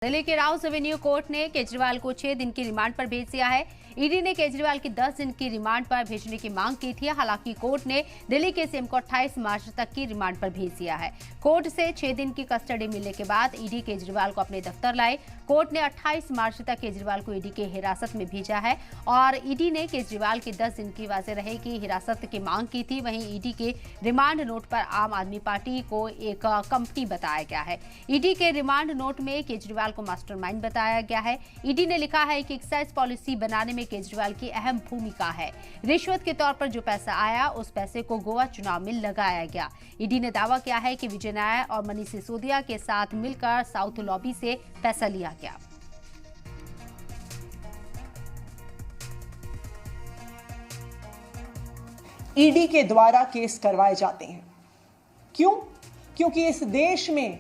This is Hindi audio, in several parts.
दिल्ली के राउस एवेन्यू कोर्ट ने केजरीवाल को 6 दिन की रिमांड पर भेज दिया है। ईडी ने केजरीवाल की 10 दिन की रिमांड पर भेजने की मांग की थी। हालांकि कोर्ट ने दिल्ली के सीएम को 28 मार्च तक की रिमांड पर भेज दिया है। कोर्ट से 6 दिन की कस्टडी मिलने के बाद ईडी केजरीवाल को अपने दफ्तर लाए। कोर्ट ने 28 मार्च तक केजरीवाल को ईडी के हिरासत में भेजा है और ईडी ने केजरीवाल की 10 दिन की वाज़ेह रहे की हिरासत की मांग की थी। वहीं ईडी के रिमांड नोट पर आम आदमी पार्टी को एक कंपनी बताया गया है। ईडी के रिमांड नोट में केजरीवाल को मास्टरमाइंड बताया गया है। ईडी ने लिखा है कि एक्साइज पॉलिसी बनाने में केजरीवाल की अहम भूमिका है। रिश्वत के तौर पर जो पैसा आया उस पैसे को गोवा चुनाव में लगाया गया। ईडी ने दावा किया है कि विजय नायर और मनीष सिसोदिया के साथ मिलकर साउथ लॉबी से पैसा लिया गया। ईडी के द्वारा केस करवाए जाते हैं। क्यों? क्योंकि इस देश में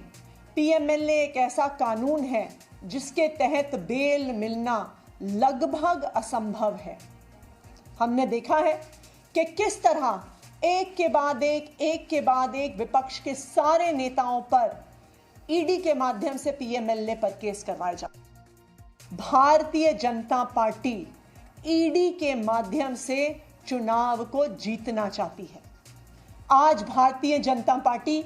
पीएमएलए एक ऐसा कानून है जिसके तहत बेल मिलना लगभग असंभव है। हमने देखा है कि किस तरह एक के बाद एक विपक्ष के सारे नेताओं पर ईडी के माध्यम से पीएमएलए पर केस करवाए जाते। भारतीय जनता पार्टी ईडी के माध्यम से चुनाव को जीतना चाहती है। आज भारतीय जनता पार्टी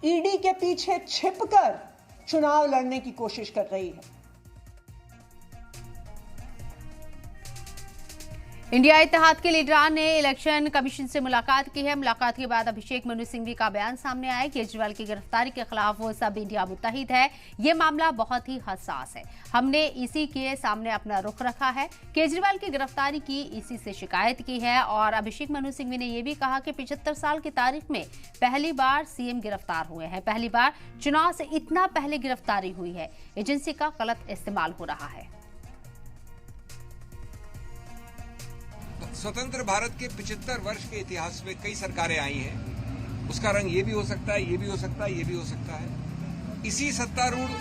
ईडी के पीछे छिपकर चुनाव लड़ने की कोशिश कर रही है। इंडिया इत्तेहाद के लीडरान ने इलेक्शन कमीशन से मुलाकात की है। मुलाकात के बाद अभिषेक मनु सिंघवी का बयान सामने आया। केजरीवाल की गिरफ्तारी के खिलाफ वो सब इंडिया मुत्तहिद है। ये मामला बहुत ही हसास है। हमने इसी के सामने अपना रुख रखा है। केजरीवाल की गिरफ्तारी की इसी से शिकायत की है। और अभिषेक मनु सिंघवी ने यह भी कहा कि 75 साल की तारीख में पहली बार सीएम गिरफ्तार हुए हैं। पहली बार चुनाव से इतना पहले गिरफ्तारी हुई है। एजेंसी का गलत इस्तेमाल हो रहा है। स्वतंत्र भारत के 75 वर्ष के इतिहास में कई सरकारें आई हैं। उसका रंग ये भी हो सकता है, ये भी हो सकता है, ये भी हो सकता है। इसी सत्तारूढ़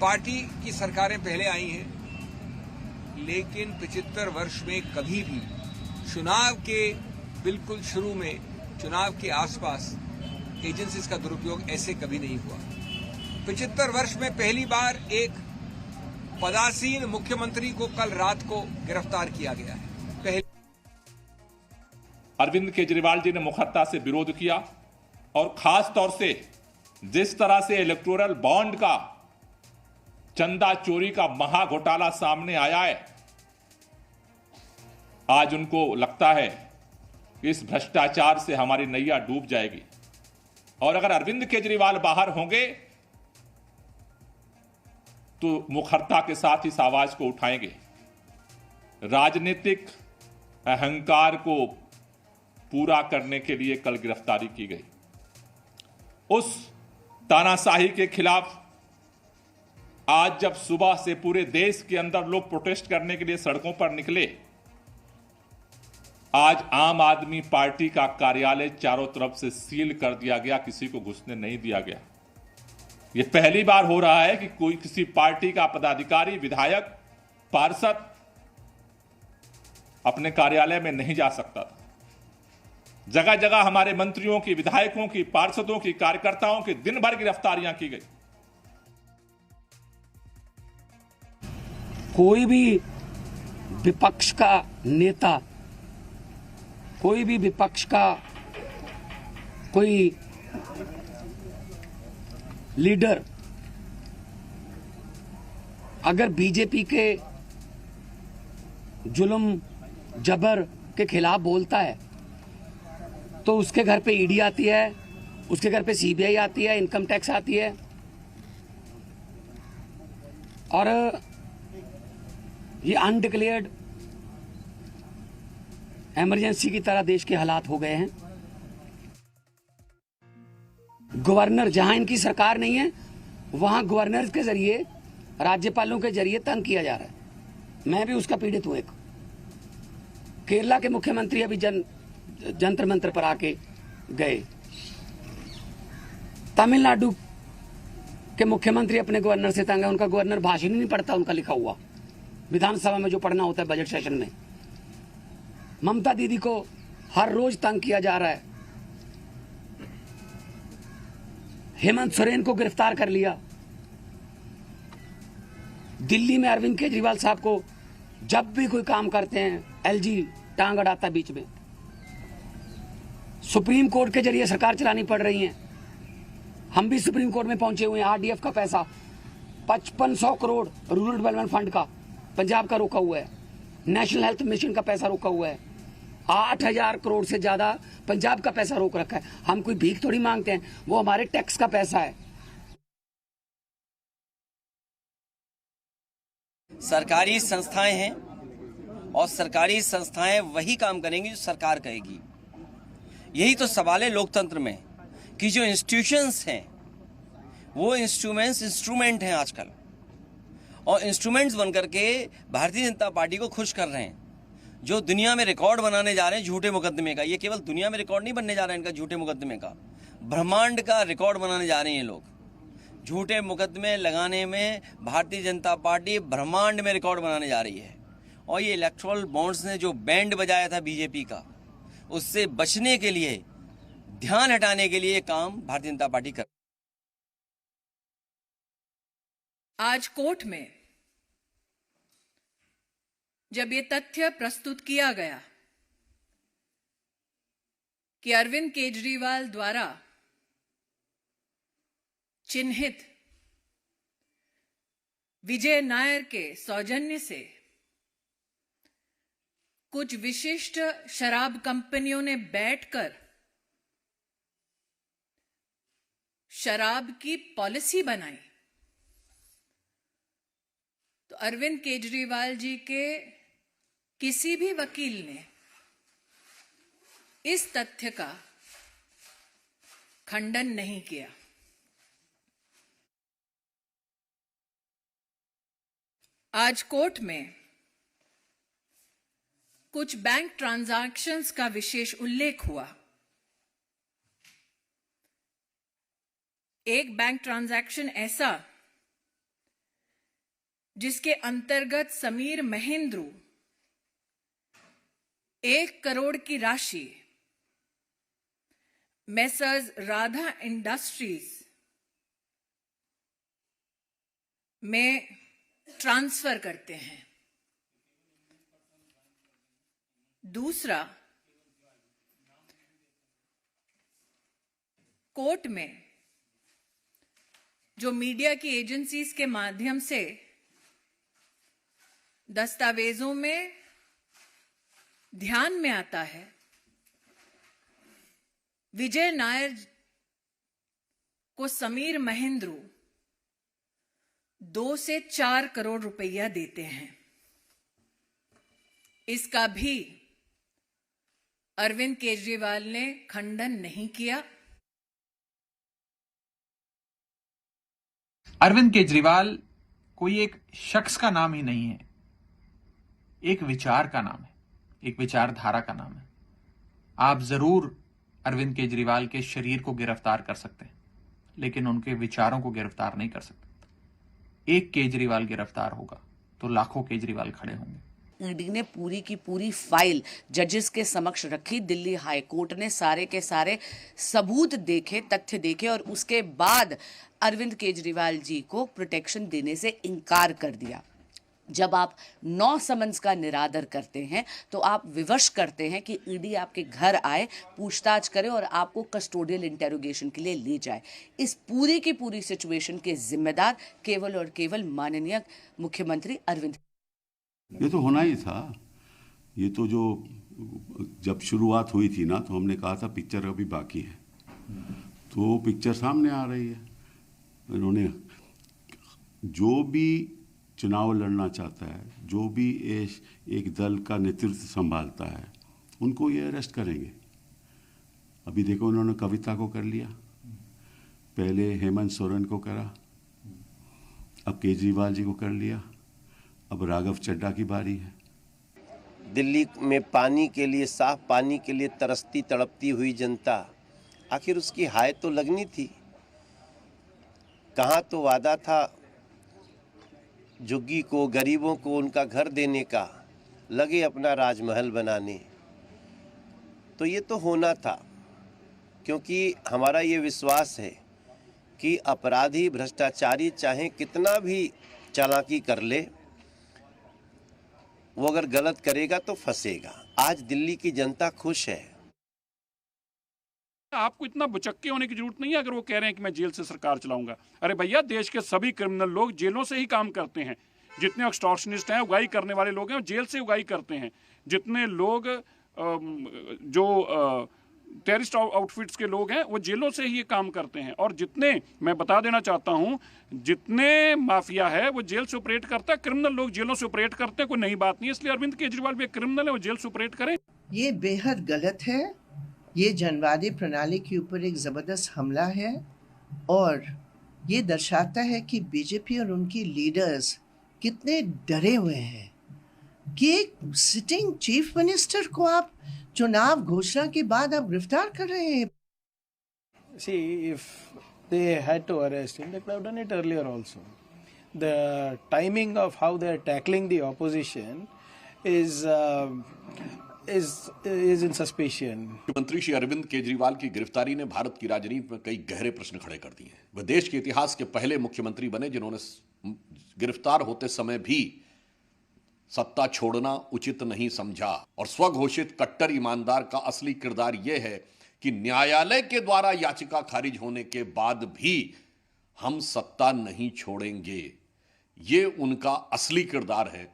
पार्टी की सरकारें पहले आई हैं, लेकिन 75 वर्ष में कभी भी चुनाव के बिल्कुल शुरू में, चुनाव के आसपास एजेंसीज का दुरुपयोग ऐसे कभी नहीं हुआ। 75 वर्ष में पहली बार एक पदासीन मुख्यमंत्री को कल रात को गिरफ्तार किया गया है। अरविंद केजरीवाल जी ने मुखत्ता से विरोध किया और खास तौर से जिस तरह से इलेक्टोरल बॉन्ड का चंदा चोरी का महाघोटाला सामने आया है, आज उनको लगता है कि इस भ्रष्टाचार से हमारी नैया डूब जाएगी। और अगर अरविंद केजरीवाल बाहर होंगे तो मुखर्ता के साथ इस आवाज को उठाएंगे। राजनीतिक अहंकार को पूरा करने के लिए कल गिरफ्तारी की गई। उस तानाशाही के खिलाफ आज जब सुबह से पूरे देश के अंदर लोग प्रोटेस्ट करने के लिए सड़कों पर निकले, आज आम आदमी पार्टी का कार्यालय चारों तरफ से सील कर दिया गया, किसी को घुसने नहीं दिया गया। यह पहली बार हो रहा है कि कोई किसी पार्टी का पदाधिकारी, विधायक, पार्षद अपने कार्यालय में नहीं जा सकता था। जगह जगह हमारे मंत्रियों की, विधायकों की, पार्षदों की, कार्यकर्ताओं की दिन भर गिरफ्तारियां की गई। कोई भी विपक्ष का नेता, कोई भी विपक्ष का कोई लीडर अगर बीजेपी के जुल्म जबर के खिलाफ बोलता है तो उसके घर पे ईडी आती है, उसके घर पे सीबीआई आती है, इनकम टैक्स आती है। और ये अनडिक्लेयर्ड इमरजेंसी की तरह देश के हालात हो गए हैं। गवर्नर, जहां इनकी सरकार नहीं है वहां गवर्नर के जरिए, राज्यपालों के जरिए तंग किया जा रहा है। मैं भी उसका पीड़ित हूं। एक केरला के मुख्यमंत्री अभी जंतर मंतर पर आके गए। तमिलनाडु के मुख्यमंत्री अपने गवर्नर से तंग है। उनका गवर्नर भाषण ही नहीं पढ़ता, उनका लिखा हुआ विधानसभा में जो पढ़ना होता है बजट सेशन में। ममता दीदी को हर रोज तंग किया जा रहा है। हेमंत सोरेन को गिरफ्तार कर लिया। दिल्ली में अरविंद केजरीवाल साहब को जब भी कोई काम करते हैं एलजी टांग अड़ाता बीच में। सुप्रीम कोर्ट के जरिए सरकार चलानी पड़ रही है। हम भी सुप्रीम कोर्ट में पहुंचे हुए हैं। आरडीएफ का पैसा 5500 करोड़ रूरल डेवलपमेंट फंड का पंजाब का रोका हुआ है। नेशनल हेल्थ मिशन का पैसा रोका हुआ है। 8000 करोड़ से ज्यादा पंजाब का पैसा रोक रखा है। हम कोई भीख थोड़ी मांगते हैं, वो हमारे टैक्स का पैसा है। सरकारी संस्थाएं हैं और सरकारी संस्थाएं वही काम करेंगी जो सरकार कहेगी। यही तो सवाल है लोकतंत्र में कि जो इंस्टीट्यूशंस हैं वो इंस्ट्रूमेंट हैं आजकल, और इंस्ट्रूमेंट्स बनकर के भारतीय जनता पार्टी को खुश कर रहे हैं। जो दुनिया में रिकॉर्ड बनाने जा रहे हैं झूठे मुकदमे का, ये केवल दुनिया में रिकॉर्ड नहीं बनने जा रहा है इनका झूठे मुकदमे का, ब्रह्मांड का रिकॉर्ड बनाने जा रहे हैं ये लोग। झूठे मुकदमे लगाने में भारतीय जनता पार्टी ब्रह्मांड में रिकॉर्ड बनाने जा रही है। और ये इलेक्टोरल बॉन्ड्स ने जो बैंड बजाया था बीजेपी का, उससे बचने के लिए, ध्यान हटाने के लिए काम भारतीय जनता पार्टी कर। आज कोर्ट में जब ये तथ्य प्रस्तुत किया गया कि अरविंद केजरीवाल द्वारा चिन्हित विजय नायर के सौजन्य से कुछ विशिष्ट शराब कंपनियों ने बैठकर शराब की पॉलिसी बनाई, तो अरविंद केजरीवाल जी के किसी भी वकील ने इस तथ्य का खंडन नहीं किया। आज कोर्ट में कुछ बैंक ट्रांजैक्शंस का विशेष उल्लेख हुआ। एक बैंक ट्रांजैक्शन ऐसा जिसके अंतर्गत समीर महेंद्रू 1 करोड़ की राशि मेसर्स राधा इंडस्ट्रीज में ट्रांसफर करते हैं। दूसरा, कोर्ट में जो मीडिया की एजेंसीज के माध्यम से दस्तावेजों में ध्यान में आता है, विजय नायर को समीर महेंद्रू 2 से 4 करोड़ रुपया देते हैं। इसका भी अरविंद केजरीवाल ने खंडन नहीं किया। अरविंद केजरीवाल कोई एक शख्स का नाम ही नहीं है, एक विचार का नाम है, एक विचारधारा का नाम है। आप जरूर अरविंद केजरीवाल के शरीर को गिरफ्तार कर सकते हैं, लेकिन उनके विचारों को गिरफ्तार नहीं कर सकते। एक केजरीवाल गिरफ्तार होगा तो लाखों केजरीवाल खड़े होंगे। ईडी ने पूरी की पूरी फाइल जजेस के समक्ष रखी। दिल्ली हाई कोर्ट ने सारे के सारे सबूत देखे, तथ्य देखे, और उसके बाद अरविंद केजरीवाल जी को प्रोटेक्शन देने से इनकार कर दिया। जब आप 9 समन्स का निरादर करते हैं तो आप विवश करते हैं कि ईडी आपके घर आए, पूछताछ करे और आपको कस्टोडियल इंटेरोगेशन के लिए ले जाए। इस पूरी की पूरी सिचुएशन के जिम्मेदार केवल और केवल माननीय मुख्यमंत्री अरविंद। ये तो होना ही था। ये तो जो जब शुरुआत हुई थी ना, तो हमने कहा था पिक्चर अभी बाकी है, तो पिक्चर सामने आ रही है। इन्होंने जो भी चुनाव लड़ना चाहता है, जो भी एक दल का नेतृत्व संभालता है, उनको ये अरेस्ट करेंगे। अभी देखो, उन्होंने कविता को कर लिया, पहले हेमंत सोरेन को करा, अब केजरीवाल जी को कर लिया, अब राघव चड्ढा की बारी है। दिल्ली में पानी के लिए, साफ पानी के लिए तरसती तड़पती हुई जनता, आखिर उसकी हाय तो लगनी थी। कहाँ तो वादा था झुग्गी को, गरीबों को उनका घर देने का, लगे अपना राजमहल बनाने। तो ये तो होना था, क्योंकि हमारा ये विश्वास है कि अपराधी, भ्रष्टाचारी चाहे कितना भी चालाकी कर ले, वो अगर गलत करेगा तो फंसेगा। आज दिल्ली की जनता खुश है। आपको इतना बुचक्के होने की जरूरत नहीं है अगर वो कह रहे हैं कि मैं जेल से सरकार चलाऊंगा। अरे भैया, देश के सभी क्रिमिनल लोग जेलों से ही काम करते हैं। जितने एक्सटॉर्शनिस्ट हैं, उगाई करने वाले लोग हैं, वो जेल से उगाई करते हैं। जितने लोग जो टेररिस्ट आउटफिट्स के लोग हैं, वो जेलों से ही ये काम करते हैं। और जितने, मैं बता देना चाहता हूं, जितने माफिया है वो जेल से ऑपरेट करता है, क्रिमिनल लोग जेलों से ऑपरेट करते हैं। कोई नई बात नहीं है। इसलिए अरविंद केजरीवाल भी एक क्रिमिनल है, वो जेल से ऑपरेट करें। ये बेहद गलत है। ये जनवादी प्रणाली के ऊपर एक ज़बरदस्त हमला है और ये दर्शाता है कि बीजेपी और उनकी लीडर्स कितने डरे हुए हैं कि एक सिटिंग चीफ मिनिस्टर को आप चुनाव घोषणा के बाद आप गिरफ्तार कर रहे हैं। See, if they had to arrest him, they could have done it earlier also. The timing of how they are tackling the opposition is in suspicion. मुख्यमंत्री श्री अरविंद केजरीवाल की गिरफ्तारी ने भारत की राजनीति में कई गहरे प्रश्न खड़े कर दिए हैं। वह देश के इतिहास के पहले मुख्यमंत्री बने जिन्होंने गिरफ्तार होते समय भी सत्ता छोड़ना उचित नहीं समझा। और स्वघोषित कट्टर ईमानदार का असली किरदार यह है कि न्यायालय के द्वारा याचिका खारिज होने के बाद भी हम सत्ता नहीं छोड़ेंगे, ये उनका असली किरदार है।